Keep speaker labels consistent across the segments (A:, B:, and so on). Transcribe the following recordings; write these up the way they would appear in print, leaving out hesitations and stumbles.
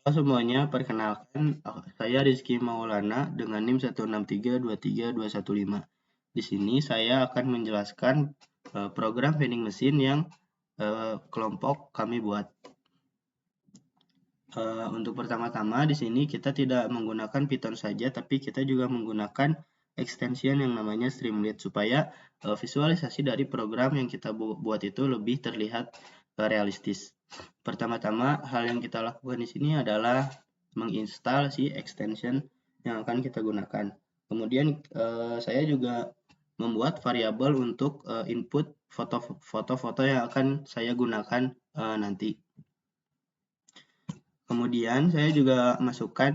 A: Halo semuanya, perkenalkan saya Rizky Maulana dengan NIM 163232215. Di sini saya akan menjelaskan program vending machine yang kelompok kami buat. Untuk pertama-tama di sini kita tidak menggunakan Python saja, tapi kita juga menggunakan extension yang namanya Streamlit supaya visualisasi dari program yang kita buat itu lebih terlihat realistis. Pertama-tama hal yang kita lakukan di sini adalah menginstal si extension yang akan kita gunakan. Kemudian saya juga membuat variabel untuk input foto-foto yang akan saya gunakan nanti. Kemudian saya juga masukkan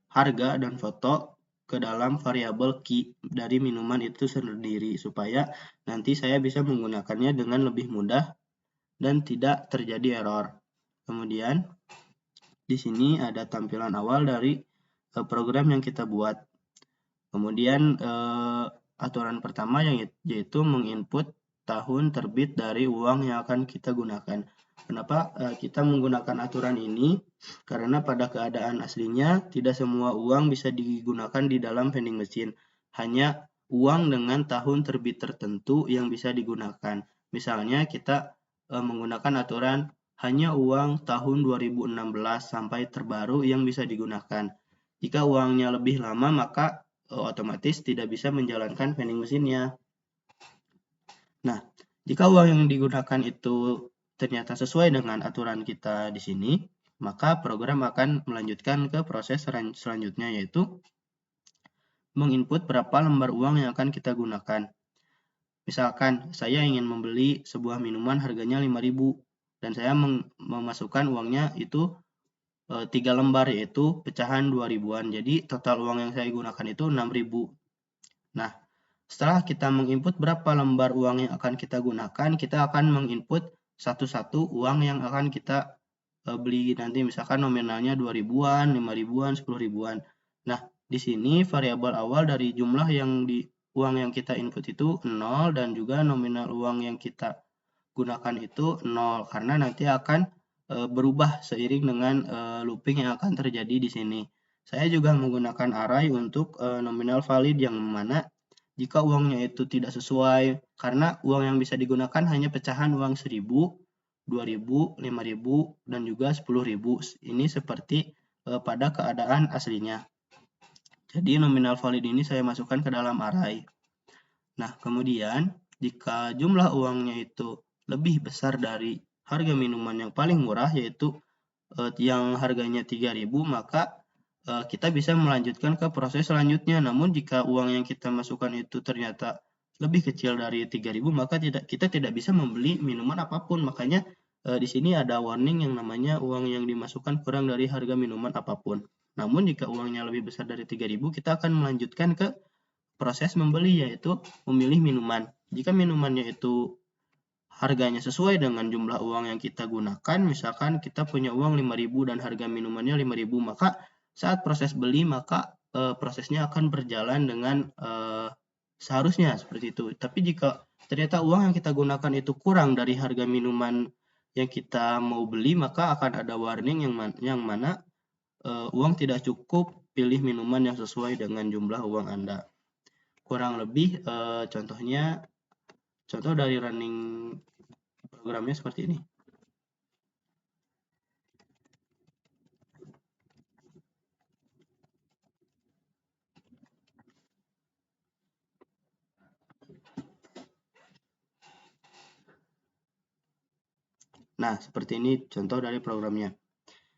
A: harga dan foto ke dalam variabel key dari minuman itu sendiri supaya nanti saya bisa menggunakannya dengan lebih mudah dan tidak terjadi error. Kemudian di sini ada tampilan awal dari program yang kita buat. Kemudian aturan pertama yaitu menginput tahun terbit dari uang yang akan kita gunakan. Kenapa kita menggunakan aturan ini? Karena pada keadaan aslinya tidak semua uang bisa digunakan di dalam vending machine. Hanya uang dengan tahun terbit tertentu yang bisa digunakan. Misalnya kita menggunakan aturan hanya uang tahun 2016 sampai terbaru yang bisa digunakan. Jika uangnya lebih lama maka otomatis tidak bisa menjalankan vending machine-nya. Nah, jika uang yang digunakan itu ternyata sesuai dengan aturan kita di sini, maka program akan melanjutkan ke proses selanjutnya yaitu menginput berapa lembar uang yang akan kita gunakan. Misalkan saya ingin membeli sebuah minuman harganya 5.000 dan saya memasukkan uangnya itu 3 lembar yaitu pecahan 2.000-an. Jadi total uang yang saya gunakan itu 6.000. Nah, setelah kita menginput berapa lembar uang yang akan kita gunakan, kita akan menginput satu-satu uang yang akan kita beli nanti, misalkan nominalnya 2.000-an, 5.000-an, 10.000-an. Nah, di sini variabel awal dari jumlah yang uang yang kita input itu 0 dan juga nominal uang yang kita gunakan itu 0 karena nanti akan berubah seiring dengan looping yang akan terjadi di sini. Saya juga menggunakan array untuk nominal valid yang mana jika uangnya itu tidak sesuai, karena uang yang bisa digunakan hanya pecahan uang 1.000, 2.000, 5.000, dan juga 10.000. Ini seperti pada keadaan aslinya. Jadi nominal valid ini saya masukkan ke dalam array. Nah, kemudian jika jumlah uangnya itu lebih besar dari harga minuman yang paling murah, yaitu yang harganya 3.000, maka kita bisa melanjutkan ke proses selanjutnya. Namun jika uang yang kita masukkan itu ternyata lebih kecil dari 3.000, maka kita tidak bisa membeli minuman apapun. Makanya di sini ada warning yang namanya uang yang dimasukkan kurang dari harga minuman apapun. Namun jika uangnya lebih besar dari 3.000, kita akan melanjutkan ke proses membeli, yaitu memilih minuman. Jika minumannya itu harganya sesuai dengan jumlah uang yang kita gunakan, misalkan kita punya uang 5.000 dan harga minumannya 5.000, maka saat proses beli maka prosesnya akan berjalan dengan seharusnya seperti itu. Tapi jika ternyata uang yang kita gunakan itu kurang dari harga minuman yang kita mau beli, maka akan ada warning yang mana uang tidak cukup, pilih minuman yang sesuai dengan jumlah uang Anda. Kurang lebih contoh dari running programnya seperti ini. Nah, seperti ini contoh dari programnya.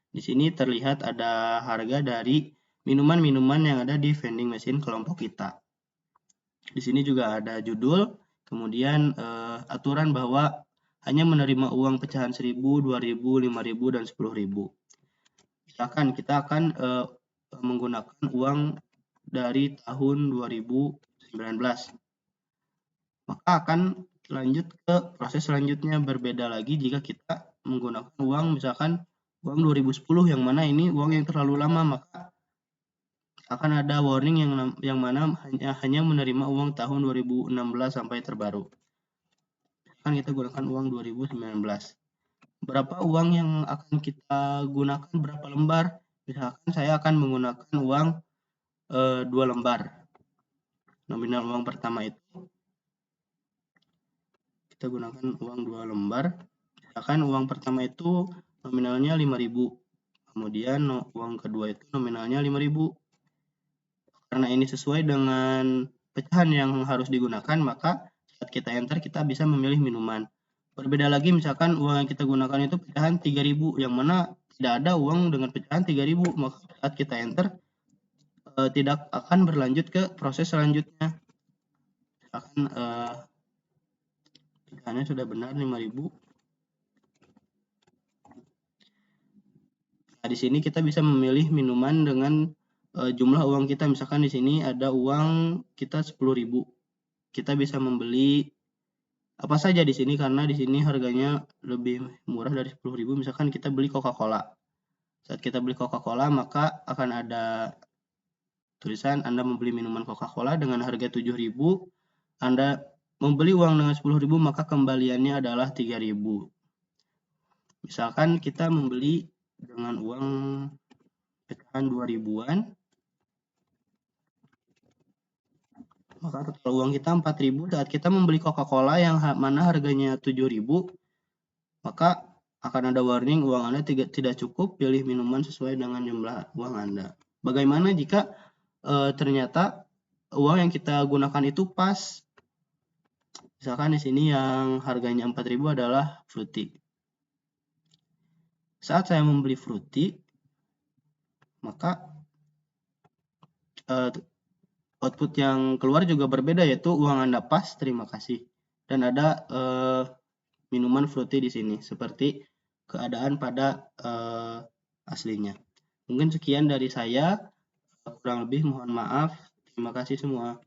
A: Di sini terlihat ada harga dari minuman-minuman yang ada di vending machine kelompok kita. Di sini juga ada judul, kemudian aturan bahwa hanya menerima uang pecahan 1.000, 2.000, 5.000, dan 10.000. Misalkan kita akan menggunakan uang dari tahun 2019. Maka akan lanjut ke proses selanjutnya. Berbeda lagi jika kita menggunakan uang misalkan uang 2010 yang mana ini uang yang terlalu lama, maka akan ada warning yang mana hanya menerima uang tahun 2016 sampai terbaru. Kan kita gunakan uang 2019. berapa uang yang akan kita gunakan, berapa lembar. Misalkan saya akan menggunakan uang 2 lembar. Nominal uang pertama itu kita gunakan uang 2 lembar. Misalkan uang pertama itu nominalnya 5.000. Kemudian uang kedua itu nominalnya 5.000. Karena ini sesuai dengan pecahan yang harus digunakan, maka saat kita enter kita bisa memilih minuman. Berbeda lagi misalkan uang yang kita gunakan itu pecahan 3.000, yang mana tidak ada uang dengan pecahan 3.000, maka saat kita enter tidak akan berlanjut ke proses selanjutnya. Misalkan pecahannya sudah benar 5.000. Nah, di sini kita bisa memilih minuman dengan jumlah uang kita. Misalkan di sini ada uang kita 10.000. Kita bisa membeli apa saja di sini karena di sini harganya lebih murah dari 10.000. Misalkan kita beli Coca-Cola. Saat kita beli Coca-Cola, maka akan ada tulisan Anda membeli minuman Coca-Cola dengan harga 7.000. Anda membeli uang dengan 10.000, maka kembaliannya adalah 3.000. Misalkan kita membeli dengan uang pecahan 2.000-an, maka total uang kita 4.000. Saat kita membeli Coca-Cola yang mana harganya 7.000, maka akan ada warning uang Anda tidak cukup, pilih minuman sesuai dengan jumlah uang Anda. Bagaimana jika ternyata uang yang kita gunakan itu pas? Misalkan di sini yang harganya 4.000 adalah fruity. Saat saya membeli fruity, maka output yang keluar juga berbeda, yaitu uang Anda pas, terima kasih. Dan ada minuman fruity di sini, seperti keadaan pada aslinya. Mungkin sekian dari saya, kurang lebih mohon maaf. Terima kasih semua.